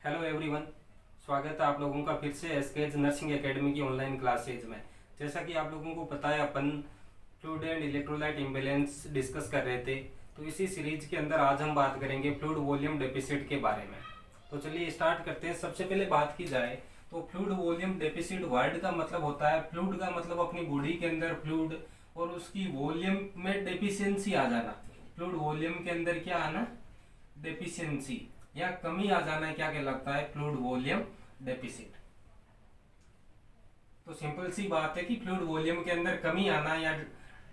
Hello everyone. स्वागत है आप लोगों का फिर से एसकेज नर्सिंग एकेडमी की ऑनलाइन क्लासेज में। जैसा कि आप लोगों को पता है, अपन fluid and electrolyte imbalance discuss कर रहे थे। तो इसी सीरीज के अंदर आज हम बात करेंगे फ्लूइड वॉल्यूम डेफिसिट के बारे में। तो चलिए स्टार्ट करते हैं। सबसे पहले बात की जाए तो फ्लूइड वॉल्यूम डेफिसिट वर्ड का मतलब होता है, फ्लूइड का मतलब अपनी बॉडी के अंदर फ्लूइड और उसकी वॉल्यूम में डेफिशिएंसी आ जाना। फ्लूइड वॉल्यूम के अंदर क्या आना? डेफिशिएंसी या कमी आ जाना क्या कहलाता है? Fluid volume deficit. तो सिंपल सी बात है कि फ्लूइड वॉल्यूम के अंदर कमी आना या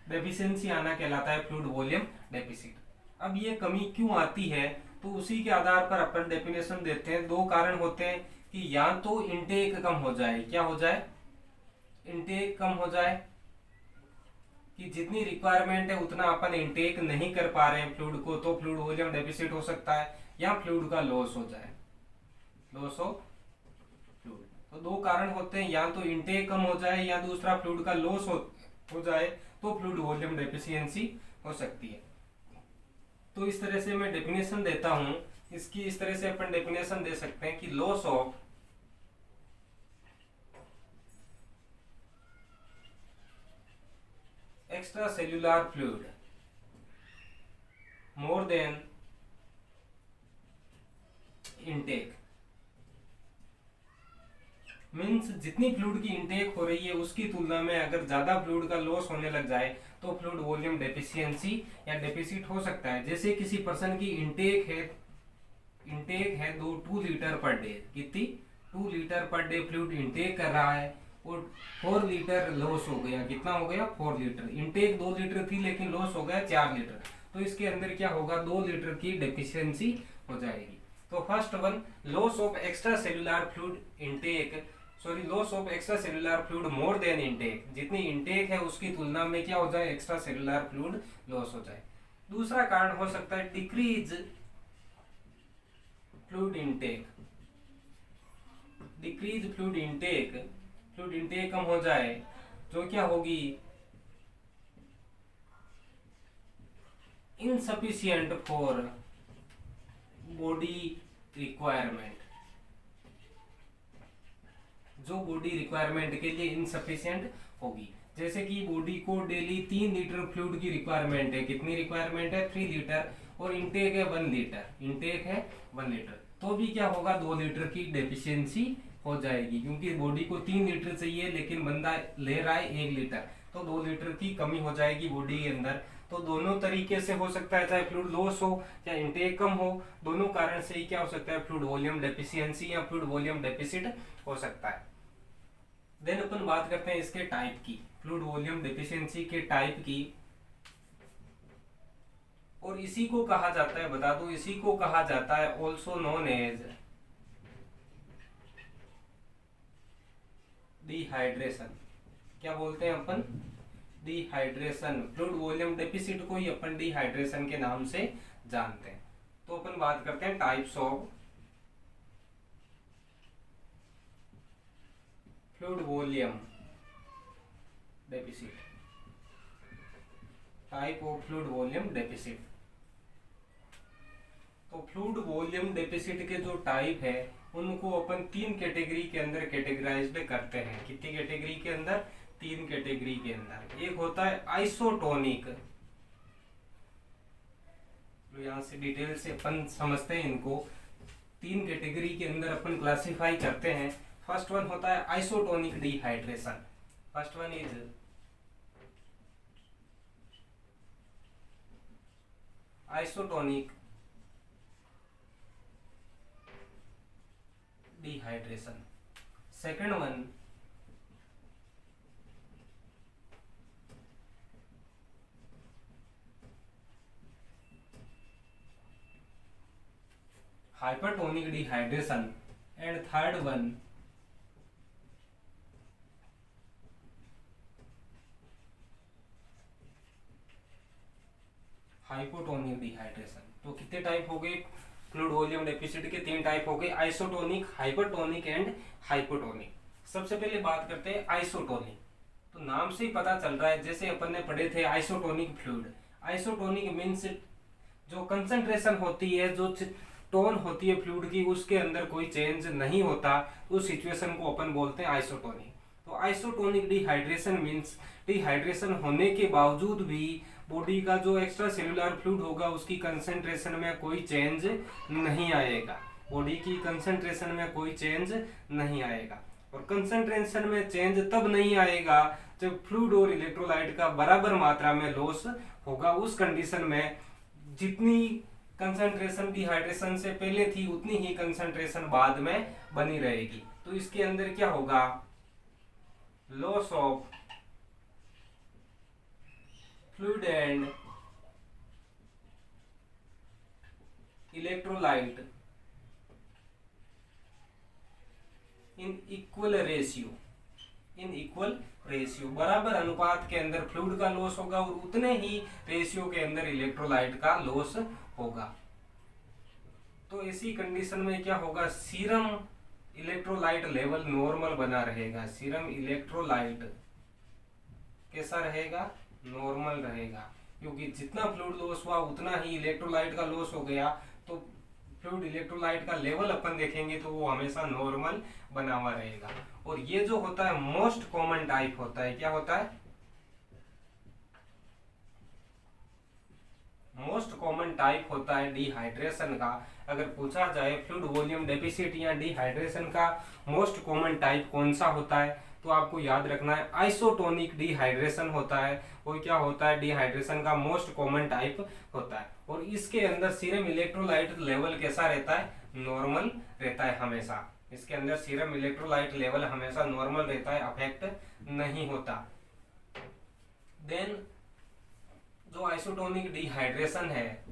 डेफिशिएंसी आना कहलाता है फ्लूइड वॉल्यूम डेफिसिट। अब ये कमी क्यों आती है, तो उसी के आधार पर अपन डेफिनेशन देते हैं। दो कारण होते हैं कि या तो इनटेक कम हो जाए, क्या हो जाए? इनटेक कम हो जाए, कि जितनी रिक्वायरमेंट है उतना अपन इनटेक नहीं कर पा रहे हैं फ्लूइड को, तो फ्लूइड वॉल्यूम डेफिसिट हो सकता है। या फ्लूइड का लॉस हो जाए, लॉस ऑफ फ्लूइड। तो दो कारण होते हैं, या तो इनटेक कम हो जाए या दूसरा फ्लूइड का लॉस हो जाए, तो फ्लूइड वॉल्यूम डेफिशिएंसी हो सकती है। तो इस तरह से मैं डेफिनेशन देता हूं इसकी। इस तरह से अपन डेफिनेशन दे सकते हैं कि loss of extra cellular fluid more than intake means जितनी फ्लूइड की इनटेक हो रही है उसकी तुलना में अगर ज्यादा फ्लूइड का लॉस होने लग जाए तो फ्लूइड वॉल्यूम डेफिशिएंसी या डेफिसिट हो सकता है। जैसे किसी पर्सन की इनटेक है 2 लीटर पर डे, कितनी? 2 litre per day fluid intake कर रहा है और 4 लीटर लॉस हो गया। कितना हो गया? 4 लीटर। इनटेक 2 लीटर थी लेकिन लॉस हो गया 4 लीटर। तो इसके अंदर क्या होगा? 2 लीटर की डेफिशिएंसी हो जाएगी। तो first one, loss of extra cellular fluid intake, sorry loss of extra cellular fluid more than intake. जितनी इनटेक है उसकी तुलना में क्या हो जाए? एक्स्ट्रा सेल्यूलर फ्लूइड लॉस हो जाए। दूसरा कारण हो सकता है decrease fluid intake. Decrease fluid intake, fluid intake कम हो जाए, जो क्या होगी? इनसफिशिएंट फॉर बॉडी रिक्वायरमेंट, जो बॉडी रिक्वायरमेंट के लिए इनसफिशिएंट होगी। जैसे कि बॉडी को डेली 3 लीटर फ्लूइड की रिक्वायरमेंट है। कितनी रिक्वायरमेंट है? 3 लीटर। और इनटेक है 1 लीटर, इनटेक है 1 लीटर। तो भी क्या होगा? 2 लीटर की डेफिशिएंसी हो जाएगी, क्योंकि बॉडी को 3 लीटर चाहिए लेकिन बंदा ले रहा है 1 लीटर, तो 2 लीटर की कमी हो जाएगी बॉडी के अंदर। तो दोनों तरीके से हो सकता है, चाहे फ्लूइड लॉस हो या इनटेक कम हो, दोनों कारण से ही क्या हो सकता है? फ्लूइड वॉल्यूम डेफिशिएंसी या फ्लूइड वॉल्यूम डेफिसिट हो सकता है। देन अपन बात करते हैं इसके टाइप की, फ्लूइड वॉल्यूम डेफिशिएंसी के टाइप की। और इसी को कहा जाता है, बता दो, इसी को कहा जाता है ऑल्सो नोन एज डिहाइड्रेशन। क्या बोलते हैं अपन? डिहाइड्रेशन। फ्लूइड वॉल्यूम डेफिसिट को ही अपन डिहाइड्रेशन के नाम से जानते हैं। तो अपन बात करते हैं types of fluid volume deficit. Type of fluid volume deficit. तो फ्लूइड वॉल्यूम डेफिसिट के जो टाइप है उनको अपन 3 कैटेगरी के अंदर कैटेगराइज्ड करते हैं। कितनी कैटेगरी के अंदर? 3 कैटेगरी के अंदर। एक होता है आइसोटोनिक, तो यहां से डिटेल से अपन समझते हैं इनको। 3 कैटेगरी के अंदर अपन क्लासिफाई करते हैं। फर्स्ट वन होता है isotonic dehydration. First one is isotonic dehydration. Second one hypertonic dehydration. And third one hypotonic dehydration. तो कितने टाइप हो गए? फ्लूइड वॉल्यूम डेफिसिट के 3 टाइप हो गए, आइसोटोनिक, हाइपरटोनिक एंड हाइपोटोनिक। सबसे पहले बात करते हैं आइसोटोनिक। तो नाम से ही पता चल रहा है, जैसे अपन ने पढ़े थे आइसोटोनिक फ्लूइड। आइसोटोनिक मीन्स जो कंसंट्रेशन होती है, जो टोन होती है फ्लूइड की उसके अंदर कोई चेंज नहीं होता, उस सिचुएशन को अपन बोलते हैं आइसोटोनिक। तो आइसोटोनिक डिहाइड्रेशन मीन्स डिहाइड्रेशन होने के बावजूद भी बॉडी का जो एक्स्ट्रा सेल्यूलर फ्लूइड होगा उसकी कंसंट्रेशन में कोई चेंज नहीं आएगा, बॉडी की कंसंट्रेशन में कोई चेंज नहीं आएगा। और कंसंट्रेशन में चेंज तब नहीं आएगा जब फ्लूइड और इलेक्ट्रोलाइट का बराबर मात्रा में लॉस होगा। उस कंडीशन में जितनी कंसंट्रेशन डिहाइड्रेशन से पहले थी उतनी ही कंसंट्रेशन बाद में बनी रहेगी। तो इसके अंदर क्या होगा, loss of fluid and electrolyte in equal ratio, in equal ratio, बराबर अनुपात के अंदर फ्लूइड का लॉस होगा और उतने ही रेशियो के अंदर इलेक्ट्रोलाइट का लॉस होगा। तो ऐसी कंडीशन में क्या होगा, सीरम इलेक्ट्रोलाइट लेवल नॉर्मल बना रहेगा। सीरम इलेक्ट्रोलाइट कैसा रहेगा, नॉर्मल रहेगा, क्योंकि जितना फ्लूइड लॉस हुआ उतना ही इलेक्ट्रोलाइट का लॉस हो गया। तो फ्लूइड इलेक्ट्रोलाइट का लेवल अपन देखेंगे तो वो हमेशा नॉर्मल बना हुआ रहेगा। और ये जो होता है मोस्ट कॉमन टाइप होता है, क्या होता है, मोस्ट कॉमन टाइप होता है डिहाइड्रेशन का। अगर पूछा जाए फ्लूइड वॉल्यूम डेफिसिट या डिहाइड्रेशन का मोस्ट कॉमन टाइप कौन सा होता है, तो आपको याद रखना है आइसोटोनिक डिहाइड्रेशन होता है। वो क्या होता है, डिहाइड्रेशन का मोस्ट कॉमन टाइप होता है। और इसके अंदर सीरम इलेक्ट्रोलाइट लेवल कैसा रहता है, नॉर्मल रहता है हमेशा। इसके अंदर सीरम इलेक्ट्रोलाइट लेवल हमेशा नॉर्मल रहता है, अफेक्ट नहीं होता। देन जो आइसोटोनिक डिहाइड्रेशन है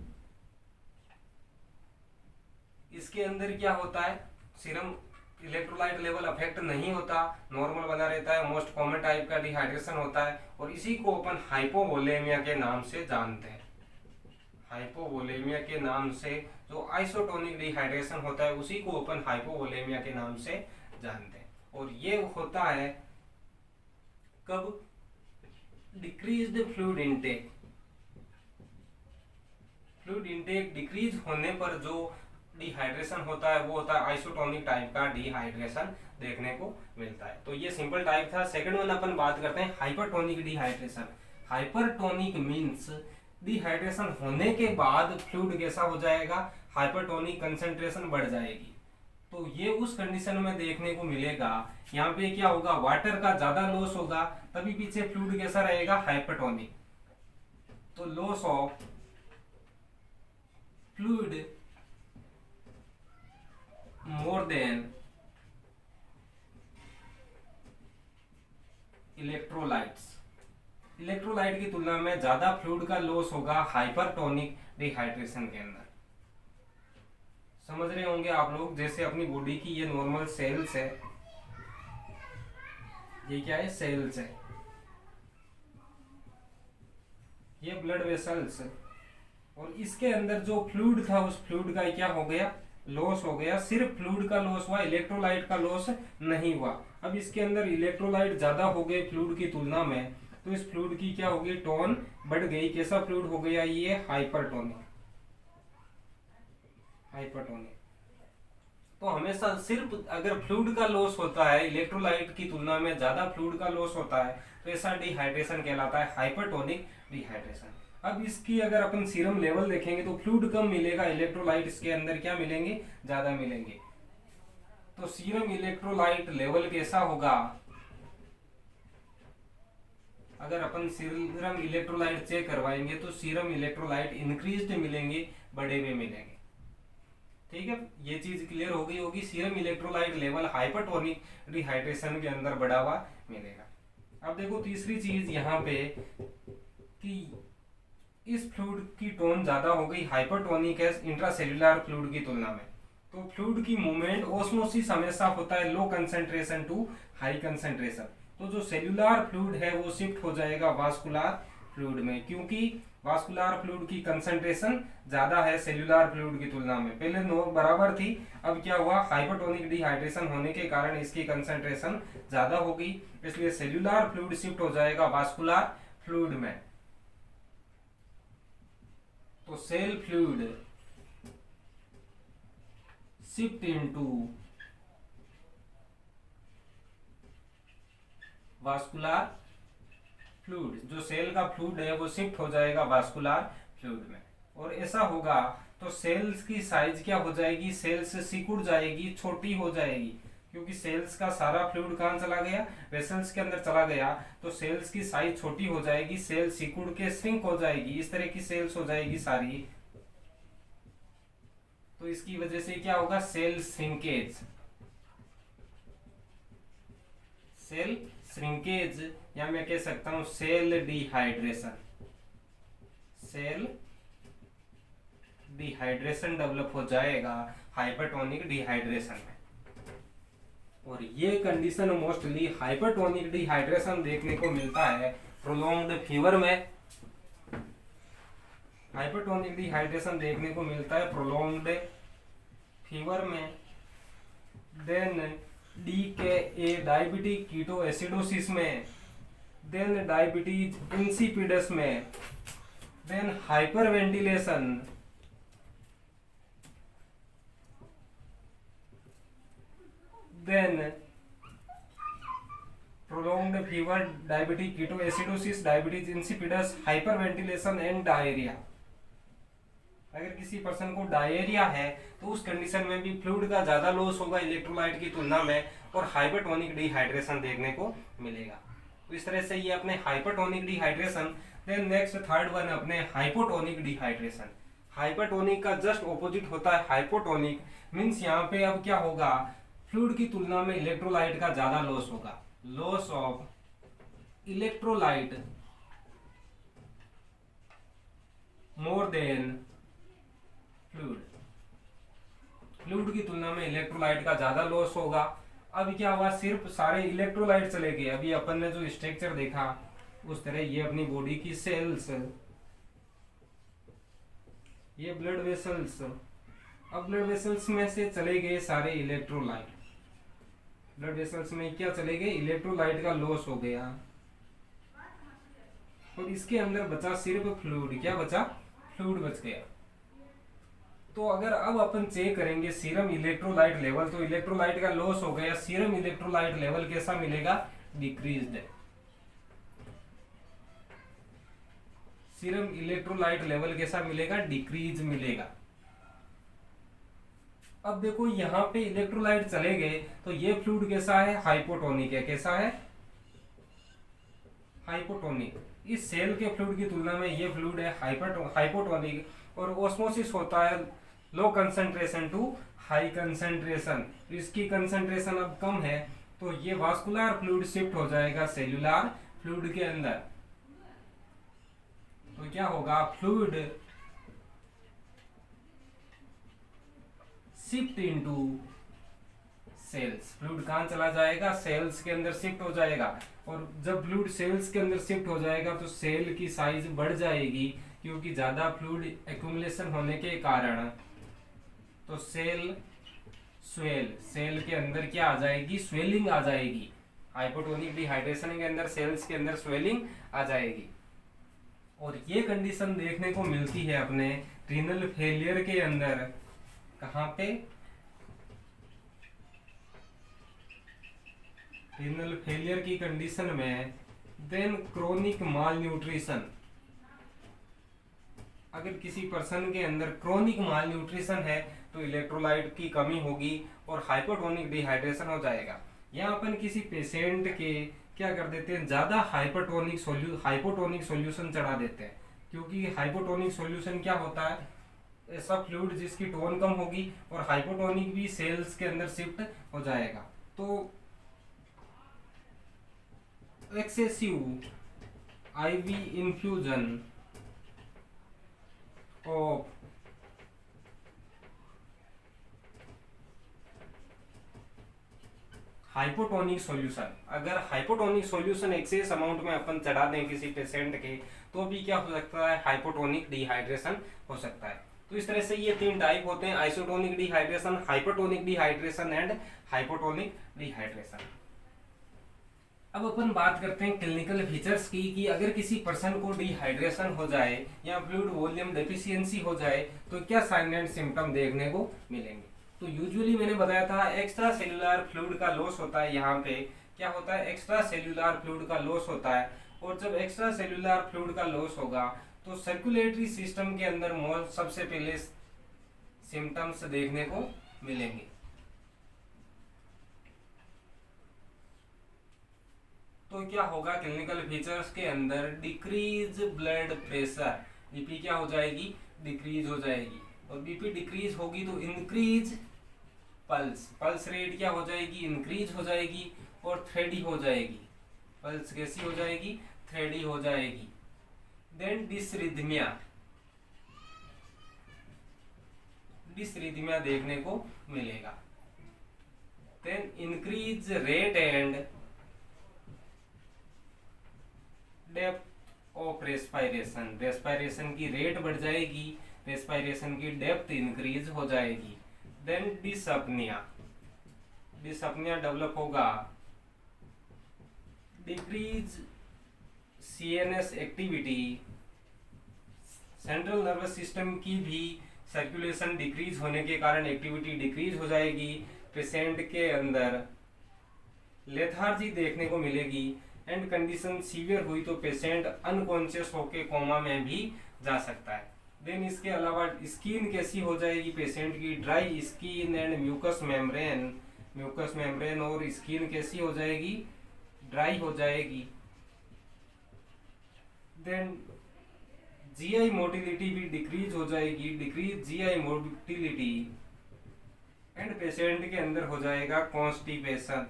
इसके अंदर क्या होता है, सीरम इलेक्ट्रोलाइट लेवल अफेक्ट नहीं होता, नॉर्मल बना रहता है, मोस्ट कॉमन टाइप का डिहाइड्रेशन होता है। और इसी को अपन हाइपोवोलेमिया के नाम से जानते हैं। हाइपोवोलेमिया के नाम से जो आइसोटोनिक डिहाइड्रेशन होता है उसी को अपन हाइपोवोलेमिया के नाम से जानते हैं। और ये होता है कब, decreased fluid intake. Fluid intake decrease होने पर जो डिहाइड्रेशन होता है वो होता है आइसोटोनिक टाइप का डिहाइड्रेशन देखने को मिलता है। तो ये सिंपल टाइप था। सेकंड वन अपन बात करते हैं hypertonic dehydration. Hypertonic means dehydration होने के बाद फ्लूइड कैसा हो जाएगा, हाइपरटोनिक कंसंट्रेशन बढ़ जाएगी। तो ये उस कंडीशन में देखने को मिलेगा। यहाँ पे क्या होगा, वाटर का ज्यादा लॉस होगा तभी पीछे फ्लूइड कैसा रहेगा, हाइपरटोनिक। तो loss of fluid more than electrolytes, electrolyte की तुलना में ज्यादा फ्लूइड का लॉस होगा हाइपरटोनिक डिहाइड्रेशन के अंदर। समझ रहे होंगे आप लोग, जैसे अपनी बॉडी की ये नॉर्मल सेल्स है, ये क्या है, सेल्स है, ये ब्लड वेसल्स, और इसके अंदर जो फ्लूइड था उस फ्लूइड का क्या हो गया, लॉस हो गया। सिर्फ फ्लूइड का लॉस हुआ, इलेक्ट्रोलाइट का लॉस नहीं हुआ। अब इसके अंदर इलेक्ट्रोलाइट ज्यादा हो गए फ्लूइड की तुलना में, तो इस फ्लूइड की क्या होगी, टोन बढ़ गई। कैसा फ्लूइड हो गया, ये हाइपरटोनिक। हाइपरटोनिक तो हमेशा सिर्फ अगर फ्लूइड का लॉस होता है, इलेक्ट्रोलाइट की तुलना में ज्यादा फ्लूइड का लॉस होता है, तो ऐसा डिहाइड्रेशन कहलाता है हाइपरटोनिक डिहाइड्रेशन। अब इसकी अगर अपन सीरम लेवल देखेंगे तो फ्लूइड कम मिलेगा, इलेक्ट्रोलाइट इसके अंदर क्या मिलेंगे, ज्यादा मिलेंगे। तो सीरम इलेक्ट्रोलाइट लेवल कैसा होगा, अगर अपन सीरम इलेक्ट्रोलाइट चेक करवाएंगे तो सीरम इलेक्ट्रोलाइट इंक्रीज्ड मिलेंगे, बढ़े हुए मिलेंगे। ठीक है, ये चीज क्लियर हो गई होगी। Serum electrolyte level hypertonic dehydration के अंदर बढ़ा हुआ मिलेगा। अब देखो तीसरी चीज यहाँ पे कि इस फ्लूइड की टोन ज्यादा हो गई, हाइपरटोनिक है इंट्रासेल्युलर फ्लूइड की तुलना में। तो फ्लूइड की मूवमेंट ओस्मोसिस हमेशा होता है low concentration to high concentration. तो जो सेल्युलर फ्लूइड है वो शिफ्ट हो जाएगा वास्कुलर फ्लूइड में, क्योंकि वास्कुलर फ्लूइड की कंसंट्रेशन ज्यादा है सेल्युलर फ्लूइड की तुलना में। पहले बराबर थी, अब क्या हुआ, हाइपरटोनिक डिहाइड्रेशन होने के कारण इसकी कंसंट्रेशन ज्यादा हो गई, इसलिए सेल्युलर फ्लूइड शिफ्ट हो जाएगा वास्कुलर फ्लूइड में। तो cell fluid shift into vascular fluid, जो सेल का फ्लूइड है वो शिफ्ट हो जाएगा वास्कुलर फ्लूइड में। और ऐसा होगा तो सेल्स की साइज क्या हो जाएगी, सेल्स सिकुड़ जाएगी, छोटी हो जाएगी, क्योंकि सेल्स का सारा फ्लूइड कहाँ चला गया, वेसल्स के अंदर चला गया, तो सेल्स की साइज छोटी हो जाएगी, सेल सिकुड़ के श्रिंक हो जाएगी, इस तरह की सेल्स हो जाएगी सारी। तो इसकी वजह से क्या होगा, सेल श्रिंकेज, सेल श्रिंकेज, या मैं कह सकता हूं cell dehydration, cell dehydration develop हो जाएगा हाइपरटोनिक डिहाइड्रेशन में। और ये कंडीशन मोस्टली हाइपरटोनिक डिहाइड्रेशन देखने को मिलता है प्रोलॉन्ग्ड फीवर में, हाइपरटोनिक डिहाइड्रेशन देखने को मिलता है प्रोलॉन्ग्ड फीवर में। Then DKA diabetic keto acidosis में, देन डायबिटीज इंसिपिडस में, then hyperventilation, then prolonged fever, diabetic keto acidosis, diabetes insipidus, hyperventilation and diarrhoea. अगर किसी पर्सन को डायरिया है तो उस कंडीशन में भी फ्लूइड का ज्यादा लॉस होगा इलेक्ट्रोलाइट की तुलना में, और हाइपरटोनिक डिहाइड्रेशन देखने को मिलेगा। तो इस तरह से ये अपने hypertonic dehydration. Then next third one अपने हाइपोटोनिक डिहाइड्रेशन। हाइपरटोनिक का जस्ट ऑपोजिट होता है हाइपोटोनिक, मीन्स यहाँ पे अब क्या होगा, फ्लूइड की तुलना में इलेक्ट्रोलाइट का ज्यादा लॉस होगा, loss of electrolyte more than fluid, fluid की तुलना में इलेक्ट्रोलाइट का ज्यादा लॉस होगा। अब क्या हुआ, सिर्फ सारे इलेक्ट्रोलाइट चले गए। अभी अपन ने जो स्ट्रक्चर देखा उस तरह ये अपनी बॉडी की सेल्स, ये ब्लड वेसल्स, अब ब्लड वेसल्स में से चले गए सारे इलेक्ट्रोलाइट, ब्लड वेसल्स में क्या चले गए, इलेक्ट्रोलाइट का लॉस हो गया, और इसके अंदर बचा सिर्फ फ्लूइड। क्या बचा, फ्लूइड बच गया। तो अगर अब अपन चेक करेंगे सीरम इलेक्ट्रोलाइट लेवल, तो इलेक्ट्रोलाइट का लॉस हो गया, सीरम इलेक्ट्रोलाइट लेवल कैसा मिलेगा, डिक्रीज्ड। सीरम इलेक्ट्रोलाइट लेवल कैसा मिलेगा, डिक्रीज मिलेगा। अब देखो यहाँ पे इलेक्ट्रोलाइट चले गए तो ये फ्लूइड कैसा है, हाइपोटोनिक है। कैसा है, हाइपोटोनिक। इस सेल के फ्लूइड की तुलना में ये फ्लूइड है हाइपोटोनिक, और ऑस्मोसिस होता है low concentration to high concentration. इसकी कंसंट्रेशन अब कम है तो ये वास्कुलर फ्लूइड शिफ्ट हो जाएगा सेल्यूलर फ्लूइड के अंदर। तो क्या होगा, fluid shift into cells, fluid कहां चला जाएगा, सेल्स के अंदर शिफ्ट हो जाएगा। और जब फ्लूइड सेल्स के अंदर शिफ्ट हो जाएगा तो सेल की साइज बढ़ जाएगी, क्योंकि ज्यादा फ्लूइड एक्यूमुलेशन होने के कारण। तो सेल स्वेल, सेल के अंदर क्या आ जाएगी, स्वेलिंग आ जाएगी। हाइपोटोनिक डिहाइड्रेशन के अंदर सेल्स के अंदर स्वेलिंग आ जाएगी। और ये कंडीशन देखने को मिलती है अपने रीनल फेलियर के अंदर। कहां पे, रीनल फेलियर की कंडीशन में। देन क्रोनिक माल न्यूट्रिशन, अगर किसी पर्सन के अंदर क्रोनिक माल न्यूट्रिशन है तो इलेक्ट्रोलाइट की कमी होगी और हाइपोटोनिक डिहाइड्रेशन हो जाएगा। यहाँ अपन किसी पेशेंट के क्या कर देते हैं, ज्यादा हाइपोटोनिक सॉल्यूशन चढ़ा देते हैं, क्योंकि हाइपोटोनिक सॉल्यूशन क्या होता है, ऐसा फ्लूइड जिसकी टोन कम होगी और हाइपोटोनिक भी सेल्स के अंदर शिफ्ट हो जाएगा। तो excessive IV infusion of hypotonic solution, अगर हाइपोटोनिक सॉल्यूशन एक्सेस अमाउंट में अपन चढ़ा दें किसी पेशेंट के, तो भी क्या हो सकता है, हाइपोटोनिक डिहाइड्रेशन हो सकता है। तो इस तरह से ये तीन टाइप होते हैं, isotonic dehydration, hypotonic dehydration and hypotonic dehydration. अब अपन बात करते हैं क्लिनिकल फीचर्स की, कि अगर किसी पर्सन को डिहाइड्रेशन हो जाए या फ्लूइड वॉल्यूम डेफिशिएंसी हो जाए तो क्या साइन एंड सिम्टम देखने को मिलेंगे। तो यूजुअली मैंने बताया था एक्स्ट्रा सेल्यूलर फ्लूइड का लॉस होता है। यहाँ पे क्या होता है, एक्स्ट्रा सेल्यूलर फ्लूइड का लॉस होता है। और जब एक्स्ट्रा सेल्यूलर फ्लूइड का लॉस होगा तो सर्कुलेटरी सिस्टम के अंदर सबसे पहले सिम्टम्स देखने को मिलेंगे। तो क्या होगा, क्लिनिकल फीचर्स के अंदर डिक्रीज ब्लड प्रेशर, बीपी क्या हो जाएगी, डिक्रीज हो जाएगी। और बीपी डिक्रीज होगी तो इंक्रीज पल्स, पल्स रेट क्या हो जाएगी, इंक्रीज हो जाएगी और थ्रेडी हो जाएगी। पल्स कैसी हो जाएगी, थ्रेडी हो जाएगी। देन डिसरिथमिया, डिसरिथमिया देखने को मिलेगा। Then increase rate and depth of respiration, respiration की रेट बढ़ जाएगी, रेस्पायरेशन की डेप्थ इंक्रीज हो जाएगी। देन डिसअपनिया, डिसअपनिया डेवलप होगा। Decrease CNS activity, central nervous system की भी सर्कुलेशन डिक्रीज होने के कारण एक्टिविटी डिक्रीज हो जाएगी। पेशेंट के अंदर लेथार्जी देखने को मिलेगी एंड कंडीशन सीवियर हुई तो पेशेंट अनकॉन्शियस होकर कोमा में भी जा सकता है। देन इसके अलावा स्किन कैसी हो जाएगी पेशेंट की, dry skin and mucous membrane, mucous membrane और स्किन कैसी हो जाएगी, ड्राई हो जाएगी। देन जीआई मोटिलिटी भी डिक्रीज हो जाएगी, decrease GI motility and patient के अंदर हो जाएगा कॉन्स्टिपेशन,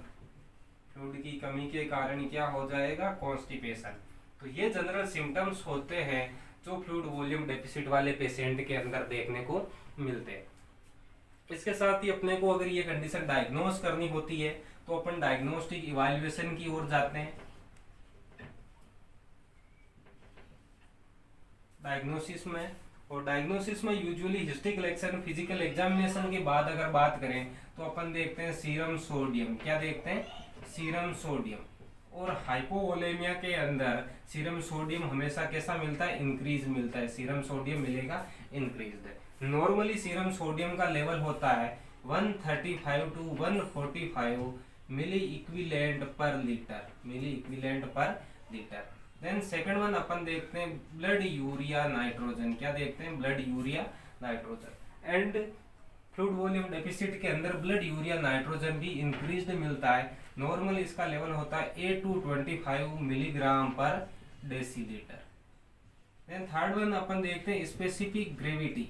फ्लूइड की कमी के कारण क्या हो जाएगा, कॉन्स्टिपेशन। तो ये जनरल सिम्टम्स होते हैं जो फ्लूइड वॉल्यूम डेफिसिट वाले पेशेंट के अंदर देखने को मिलते हैं। इसके साथ ही अपने को अगर ये कंडीशन डायग्नोस करनी होती है तो अपन डायग्नोस्टिक इवैल्यूएशन की ओर जाते हैं। डायग्नोसिस में, और डायग्नोसिस में usually history collection, physical examination के बाद अगर बात करें तो अपन देखते हैं सीरम सोडियम, क्या देखते हैं, सीरम सोडियम। और हाइपोवोलेमिया के अंदर सीरम सोडियम हमेशा कैसा मिलता है, इंक्रीज मिलता है, सीरम सोडियम मिलेगा इंक्रीज। नॉर्मली सीरम सोडियम का लेवल होता है 135 to 145 milliequivalent per litre, milliequivalent per litre. Then second one अपन देखते हैं ब्लड यूरिया नाइट्रोजन, क्या देखते हैं, blood urea nitrogen. And fluid volume deficit के अंदर ब्लड यूरिया नाइट्रोजन भी इंक्रीज्ड मिलता है। नॉर्मली इसका लेवल होता है 8 to 25 milligram per decilitre. Then third one अपन देखते हैं specific gravity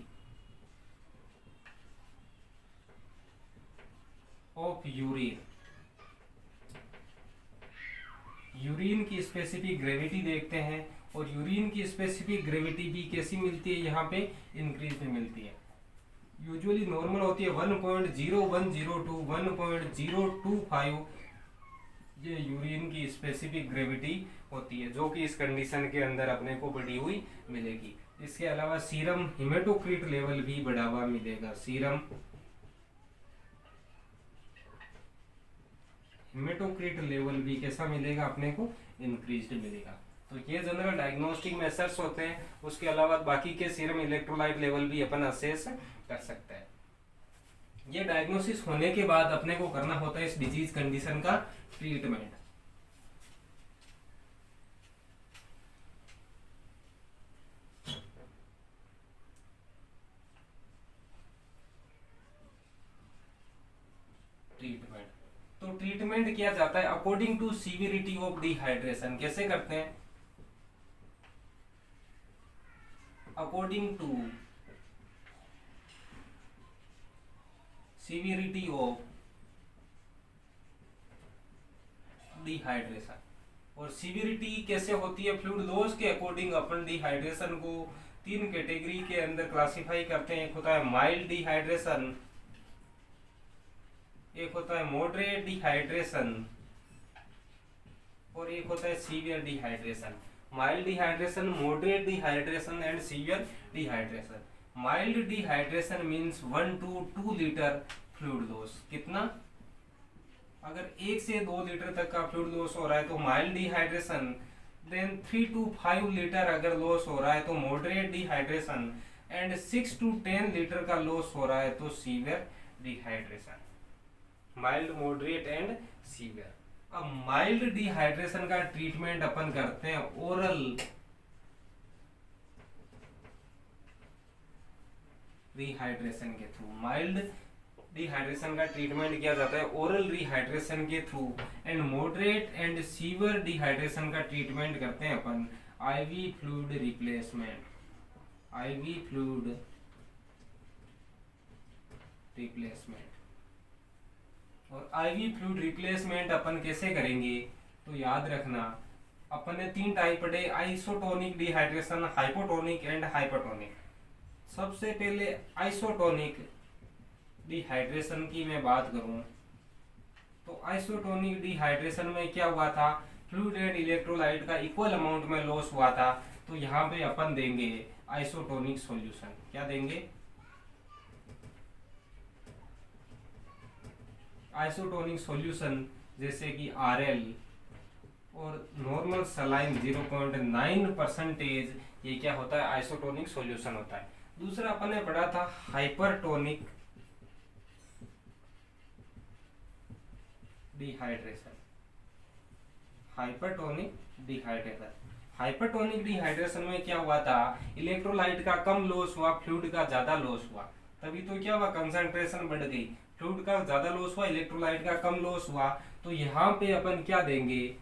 of urine, urine की स्पेसिफिक ग्रेविटी देखते हैं। और यूरिन की स्पेसिफिक ग्रेविटी भी कैसी मिलती है, यहाँ पे इंक्रीज में मिलती है। यूजुअली नॉर्मल होती है 1.0102 टू 1.025, ये यूरिन की स्पेसिफिक ग्रेविटी होती है जो कि इस कंडीशन के अंदर अपने को बढ़ी हुई मिलेगी। इसके अलावा सीरम हिमेटोक्रिट लेवल भी बढ़ा हुआ मिलेगा, सीरम हिमेटोक्रिट लेवल भी कैसा मिलेगा अपने को, इंक्रीज्ड मिलेगा। तो ये जनरल डायग्नोस्टिक मेथड्स होते हैं। उसके अलावा बाकी के सीरम इलेक्ट्रोलाइट लेवल भी अपन असेस कर सकते हैं। ये डायग्नोसिस होने के बाद अपने को करना होता है इस डिजीज कंडीशन का ट्रीटमेंट। ट्रीटमेंट, तो ट्रीटमेंट किया जाता है according to severity of dehydration. कैसे करते हैं, according to severity of dehydration. और सीवियरिटी कैसे होती है, फ्लूइड लॉस के अकॉर्डिंग अपन डिहाइड्रेशन को 3 कैटेगरी के अंदर क्लासिफाई करते हैं। एक होता है माइल्ड डिहाइड्रेशन, एक होता है मॉडरेट डिहाइड्रेशन और एक होता है severe dehydration. Mild dehydration, moderate dehydration and severe dehydration. Mild dehydration means 1 to 2 litre fluid loss. कितना, अगर 1 से 2 लीटर तक का फ्लूइड लॉस हो रहा है तो mild dehydration. Then 3 to 5 litre अगर लॉस हो रहा है तो moderate dehydration and 6 to 10 litre का लॉस हो रहा है तो severe dehydration, mild, moderate and severe. अब माइल्ड डिहाइड्रेशन का ट्रीटमेंट अपन करते हैं ओरल रिहाइड्रेशन के थ्रू। माइल्ड डिहाइड्रेशन का ट्रीटमेंट किया जाता है ओरल रिहाइड्रेशन के through, and moderate and severe dehydration का ट्रीटमेंट करते हैं अपन IV fluid replacement, IV fluid replacement. और आईवी फ्लूइड रिप्लेसमेंट अपन कैसे करेंगे, तो याद रखना अपन ने 3 टाइप पढ़े, isotonic dehydration, hypotonic and hypertonic. सबसे पहले आइसोटोनिक डिहाइड्रेशन की मैं बात करूं तो आइसोटोनिक डिहाइड्रेशन में क्या हुआ था, फ्लूइड एंड इलेक्ट्रोलाइट का इक्वल अमाउंट में लॉस हुआ था। तो यहाँ पे अपन देंगे आइसोटोनिक सॉल्यूशन। क्या देंगे, आइसोटोनिक सॉल्यूशन, जैसे कि RL और नॉर्मल सलाइन 0.9%, ये क्या होता है, आइसोटोनिक सॉल्यूशन होता है। दूसरा अपन ने पढ़ा था hypertonic dehydration, hypertonic dehydration. Hypertonic dehydration में क्या हुआ था, इलेक्ट्रोलाइट का कम लॉस हुआ, फ्लूइड का ज्यादा लॉस हुआ। तभी तो क्या हुआ, कंसंट्रेशन बढ़ गई, फ्लूइड का ज्यादा लॉस हुआ, इलेक्ट्रोलाइट का कम लॉस हुआ। तो यहाँ पे अपन क्या देंगे,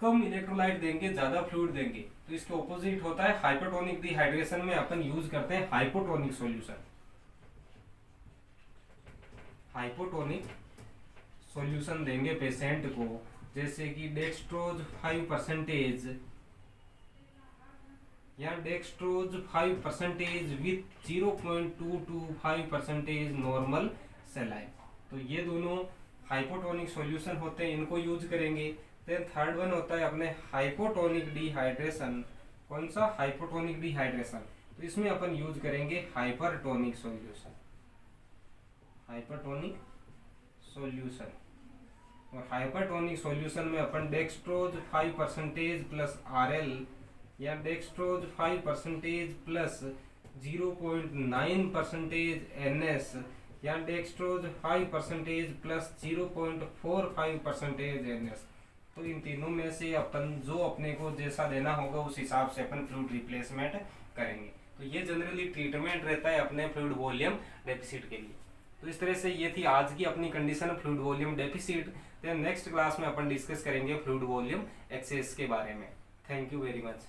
कम इलेक्ट्रोलाइट देंगे, ज्यादा फ्लूइड देंगे। तो इसके ऑपोजिट होता है हाइपरटोनिक डिहाइड्रेशन में अपन यूज करते हैं हाइपोटोनिक सॉल्यूशन। हाइपोटोनिक सॉल्यूशन देंगे पेशेंट को, जैसे कि डेक्सट्रोज 5% या डेक्सट्रोज 5% विथ 0.225% नॉर्मल सेलाइन। तो ये दोनों हाइपोटोनिक सॉल्यूशन होते हैं, इनको यूज करेंगे। देन थर्ड वन होता है अपने हाइपोटोनिक डिहाइड्रेशन। कौन सा, हाइपोटोनिक डिहाइड्रेशन। तो इसमें अपन यूज करेंगे हाइपरटोनिक सॉल्यूशन, हाइपरटोनिक सॉल्यूशन। और हाइपरटोनिक सॉल्यूशन में अपन डेक्सट्रोज 5% प्लस RL या डेक्सट्रोज 5% प्लस 0.9% NS या डेक्सट्रोज 5% प्लस 0.45% NS। तो इन तीनों में से अपन जो अपने को जैसा देना होगा उस हिसाब से अपन फ्लूइड रिप्लेसमेंट करेंगे। तो ये जनरली ट्रीटमेंट रहता है अपने फ्लूइड वॉल्यूम डेफिसिट के लिए। तो इस तरह से ये थी आज की अपनी condition fluid volume deficit. Then next class में अपन डिस्कस करेंगे फ्लूइड वॉल्यूम एक्सेस के बारे में। Thank you very much.